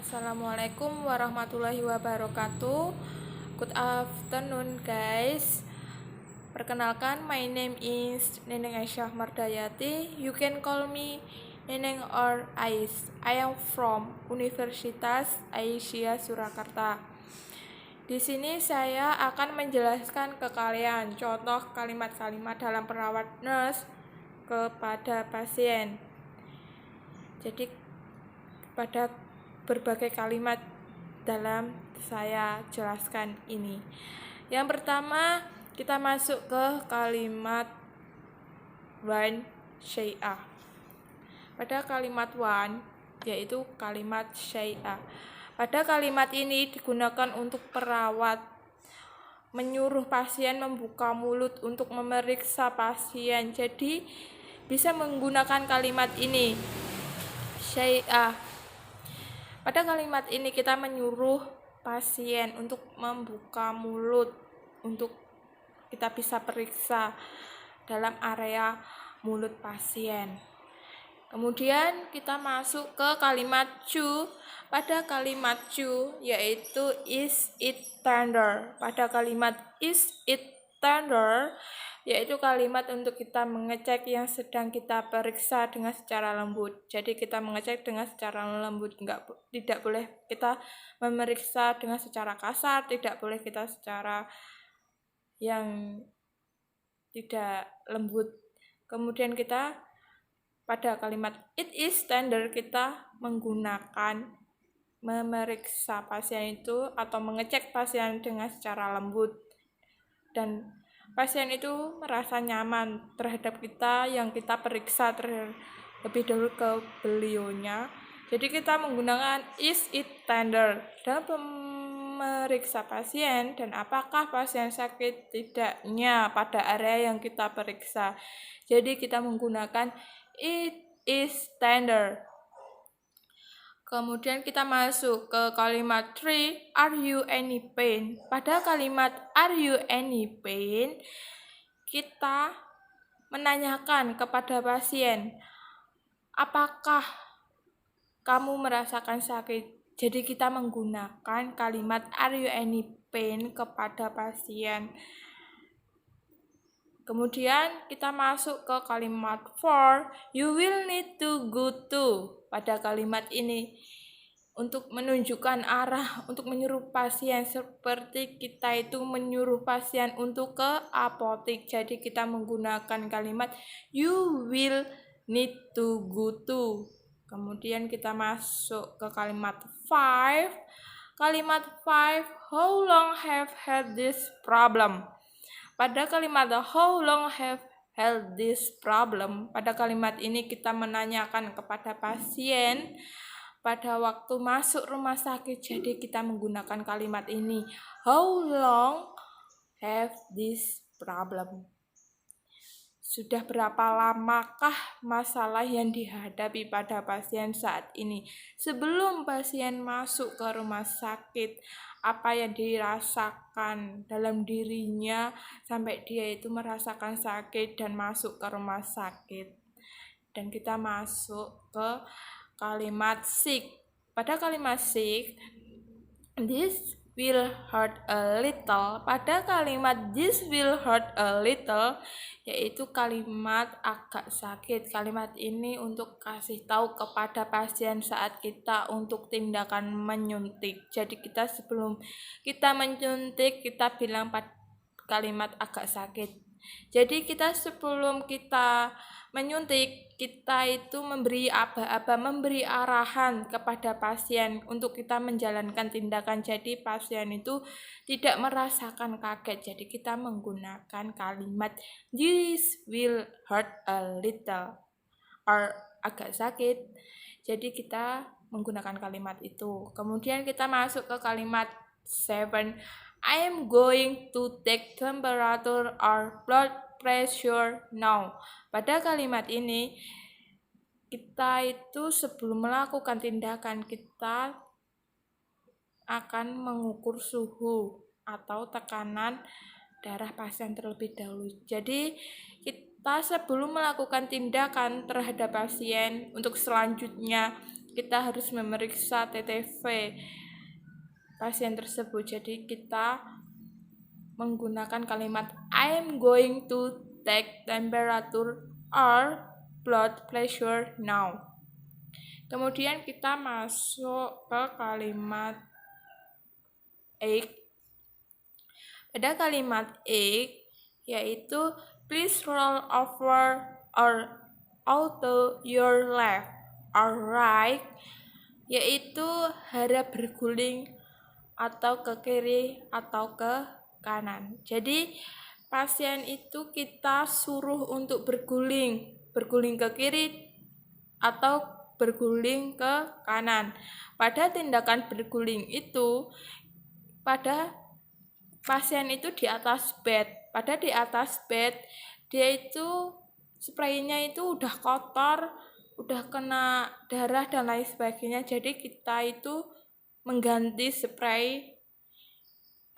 Assalamualaikum warahmatullahi wabarakatuh. Good afternoon guys. Perkenalkan, my name is Neneng Aisyah Mardayati. You can call me Neneng or Ais. I am from Universitas Aisyah Surakarta. Di sini saya akan menjelaskan ke kalian contoh kalimat-kalimat dalam perawat nurse kepada pasien. Jadi pada berbagai kalimat dalam saya jelaskan ini. Yang pertama, kita masuk ke kalimat one syai'ah. Pada kalimat one, yaitu kalimat syai'ah. Pada kalimat ini digunakan untuk perawat menyuruh pasien membuka mulut untuk memeriksa pasien. Jadi bisa menggunakan kalimat ini, syai'ah. Pada kalimat ini kita menyuruh pasien untuk membuka mulut untuk kita bisa periksa dalam area mulut pasien. Kemudian kita masuk ke kalimat chu. Pada kalimat chu yaitu is it tender. Pada kalimat is it tender yaitu kalimat untuk kita mengecek yang sedang kita periksa dengan secara lembut. Jadi kita mengecek dengan secara lembut, tidak boleh kita memeriksa dengan secara kasar, tidak boleh kita secara yang tidak lembut. Kemudian kita pada kalimat it is tender kita menggunakan memeriksa pasien itu atau mengecek pasien dengan secara lembut, dan pasien itu merasa nyaman terhadap kita yang kita periksa terlebih dahulu ke beliaunya. Jadi kita menggunakan is it tender dalam memeriksa pasien dan apakah pasien sakit tidaknya pada area yang kita periksa. Jadi kita menggunakan it is tender. Kemudian kita masuk ke kalimat 3, are you any pain? Pada kalimat are you any pain, kita menanyakan kepada pasien, apakah kamu merasakan sakit? Jadi kita menggunakan kalimat are you any pain kepada pasien. Kemudian kita masuk ke kalimat 4, you will need to go to. Pada kalimat ini untuk menunjukkan arah, untuk menyuruh pasien, seperti kita itu menyuruh pasien untuk ke apotek. Jadi kita menggunakan kalimat you will need to go to. Kemudian kita masuk ke kalimat 5. Kalimat 5, how long have had this problem? Pada kalimat how long have had this problem, pada kalimat ini kita menanyakan kepada pasien pada waktu masuk rumah sakit. Jadi kita menggunakan kalimat ini, how long have this problem? Sudah berapa lamakah masalah yang dihadapi pada pasien saat ini? Sebelum pasien masuk ke rumah sakit, apa yang dirasakan dalam dirinya sampai dia itu merasakan sakit dan masuk ke rumah sakit. Dan kita masuk ke kalimat sick. Pada kalimat sick, this will hurt a little. Pada kalimat this will hurt a little yaitu kalimat agak sakit. Kalimat ini untuk kasih tahu kepada pasien saat kita untuk tindakan menyuntik. Jadi kita sebelum kita menyuntik kita bilang pada kalimat agak sakit. Jadi kita sebelum kita menyuntik, kita itu memberi aba-aba, memberi arahan kepada pasien untuk kita menjalankan tindakan. Jadi pasien itu tidak merasakan kaget. Jadi kita menggunakan kalimat this will hurt a little or agak sakit. Jadi kita menggunakan kalimat itu. Kemudian kita masuk ke kalimat 7. I am going to take temperature or blood pressure now. Pada kalimat ini kita itu sebelum melakukan tindakan kita akan mengukur suhu atau tekanan darah pasien terlebih dahulu. Jadi kita sebelum melakukan tindakan terhadap pasien untuk selanjutnya kita harus memeriksa TTV pasien tersebut. Jadi kita menggunakan kalimat I'm going to take temperature or blood pressure now. Kemudian kita masuk ke kalimat egg. Pada kalimat egg yaitu please roll over or onto your left or right, yaitu harap berguling atau ke kiri atau ke kanan. Jadi pasien itu kita suruh untuk berguling ke kiri atau berguling ke kanan. Pada tindakan berguling itu, pada pasien itu di atas bed. Pada di atas bed, dia itu spraynya itu udah kotor, udah kena darah dan lain sebagainya. Jadi kita itu mengganti spray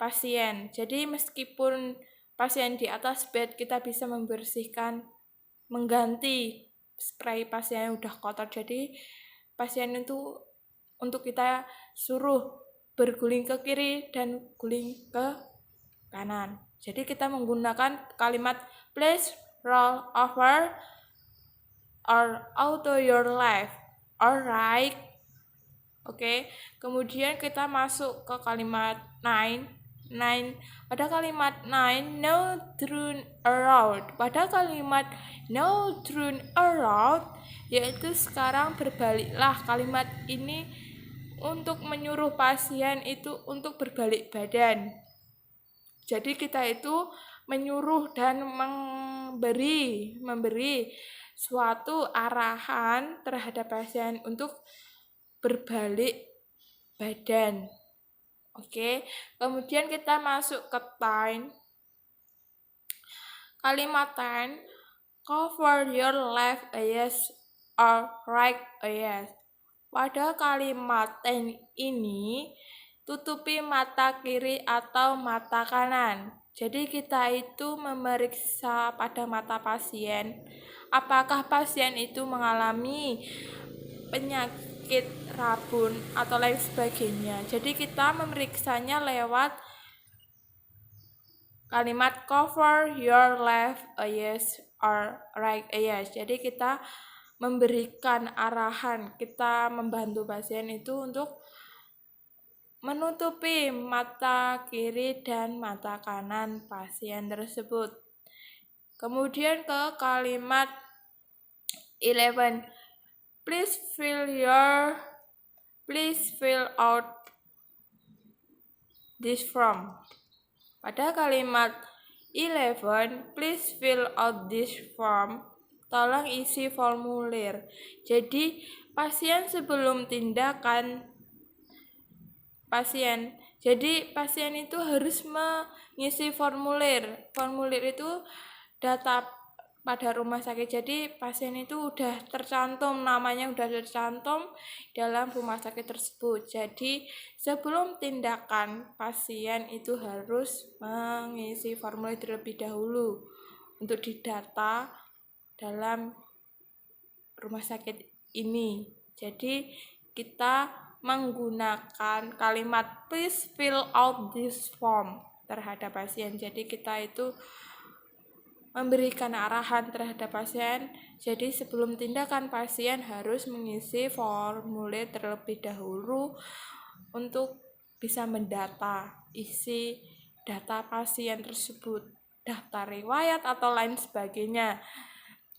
pasien. Jadi meskipun pasien di atas bed, kita bisa membersihkan, mengganti spray pasien yang udah kotor. Jadi pasien itu untuk kita suruh berguling ke kiri dan guling ke kanan. Jadi kita menggunakan kalimat please roll over or onto your left or right. Oke. Kemudian kita masuk ke kalimat 9. Pada kalimat 9, no turn around. Pada kalimat no turn around, yaitu sekarang berbaliklah. Kalimat ini untuk menyuruh pasien itu untuk berbalik badan. Jadi kita itu menyuruh dan memberi suatu arahan terhadap pasien untuk berbalik badan. Oke, kemudian kita masuk ke 10. Kalimat 10, cover your left eyes or right eyes. Pada kalimat 10 ini, tutupi mata kiri atau mata kanan. Jadi kita itu memeriksa pada mata pasien, apakah pasien itu mengalami penyakit rabun atau lain sebagainya. Jadi kita memeriksanya lewat kalimat cover your left eyes or right eyes. Jadi kita memberikan arahan, kita membantu pasien itu untuk menutupi mata kiri dan mata kanan pasien tersebut. Kemudian ke kalimat 11. Please fill out this form. Pada kalimat 11, please fill out this form. Tolong isi formulir. Jadi pasien sebelum tindakan pasien itu harus mengisi formulir. Formulir itu data pada rumah sakit. Jadi pasien itu udah tercantum, namanya udah tercantum dalam rumah sakit tersebut. Jadi sebelum tindakan pasien itu harus mengisi formulir terlebih dahulu untuk didata dalam rumah sakit ini. Jadi kita menggunakan kalimat please fill out this form terhadap pasien. Jadi kita itu memberikan arahan terhadap pasien. Jadi sebelum tindakan pasien harus mengisi formulir terlebih dahulu untuk bisa mendata isi data pasien tersebut, daftar riwayat atau lain sebagainya.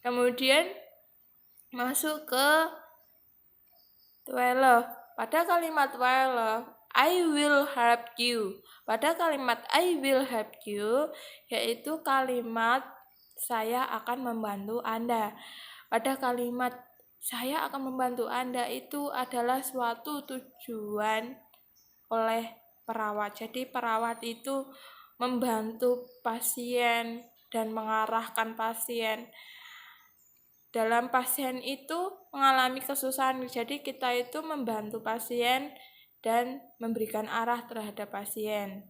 Kemudian masuk ke 12. Pada kalimat 12, I will help you. Pada kalimat I will help you, yaitu kalimat saya akan membantu Anda. Pada kalimat saya akan membantu Anda itu adalah suatu tujuan oleh perawat. Jadi perawat itu membantu pasien dan mengarahkan pasien. Dalam pasien itu mengalami kesusahan, jadi kita itu membantu pasien dan memberikan arah terhadap pasien.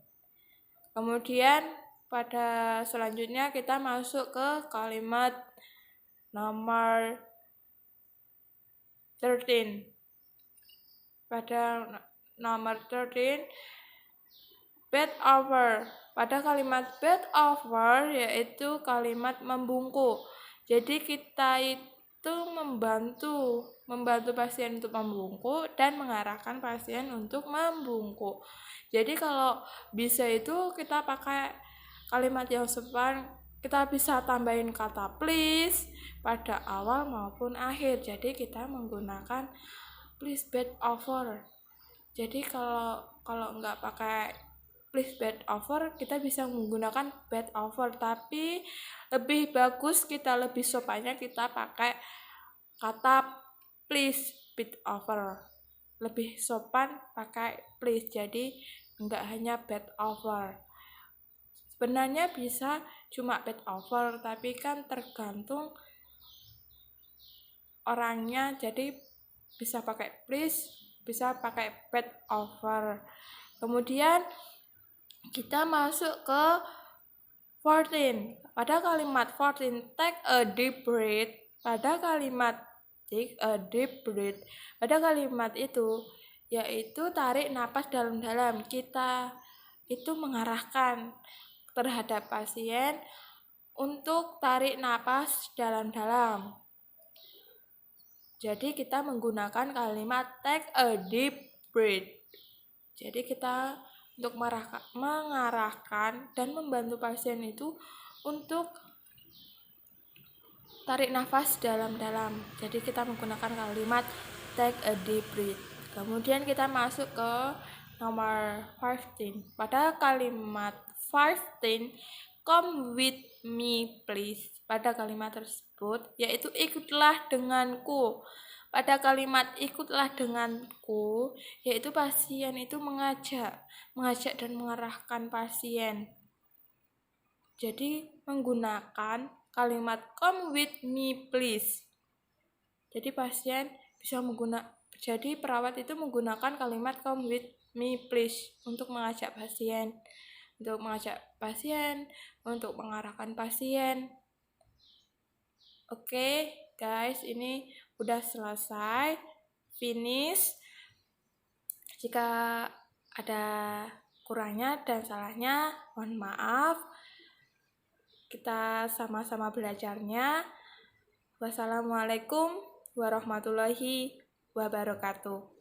Kemudian pada selanjutnya kita masuk ke kalimat nomor 13. Pada nomor 13, bend over. Pada kalimat bend over yaitu kalimat membungkuk. Jadi kita itu membantu pasien untuk membungkuk dan mengarahkan pasien untuk membungkuk. Jadi kalau bisa itu kita pakai kalimat yang sopan, kita bisa tambahin kata please pada awal maupun akhir. Jadi kita menggunakan please bend over. Jadi kalau nggak pakai please bend over, kita bisa menggunakan bend over, tapi lebih bagus lebih sopannya kita pakai kata please bend over. Lebih sopan pakai please, jadi nggak hanya bend over. Sebenarnya bisa cuma bend over, tapi kan tergantung orangnya, jadi bisa pakai please, bisa pakai bend over. Kemudian kita masuk ke 14. Pada kalimat 14, take a deep breath. Pada kalimat take a deep breath, pada kalimat itu yaitu tarik napas dalam-dalam. Kita itu mengarahkan terhadap pasien untuk tarik napas dalam-dalam. Jadi kita menggunakan kalimat take a deep breath. Jadi kita untuk mengarahkan dan membantu pasien itu untuk tarik nafas dalam-dalam. Jadi kita menggunakan kalimat take a deep breath. Kemudian kita masuk ke nomor 15. Pada kalimat 15, come with me please. Pada kalimat tersebut yaitu ikutlah denganku. Pada kalimat ikutlah denganku, yaitu pasien itu mengajak dan mengarahkan pasien. Jadi menggunakan kalimat come with me please. Jadi perawat itu menggunakan kalimat come with me please untuk mengajak pasien, untuk mengarahkan pasien. Oke, guys, ini udah selesai, finish. Jika ada kurangnya dan salahnya, mohon maaf. Kita sama-sama belajarnya. Wassalamualaikum warahmatullahi wabarakatuh.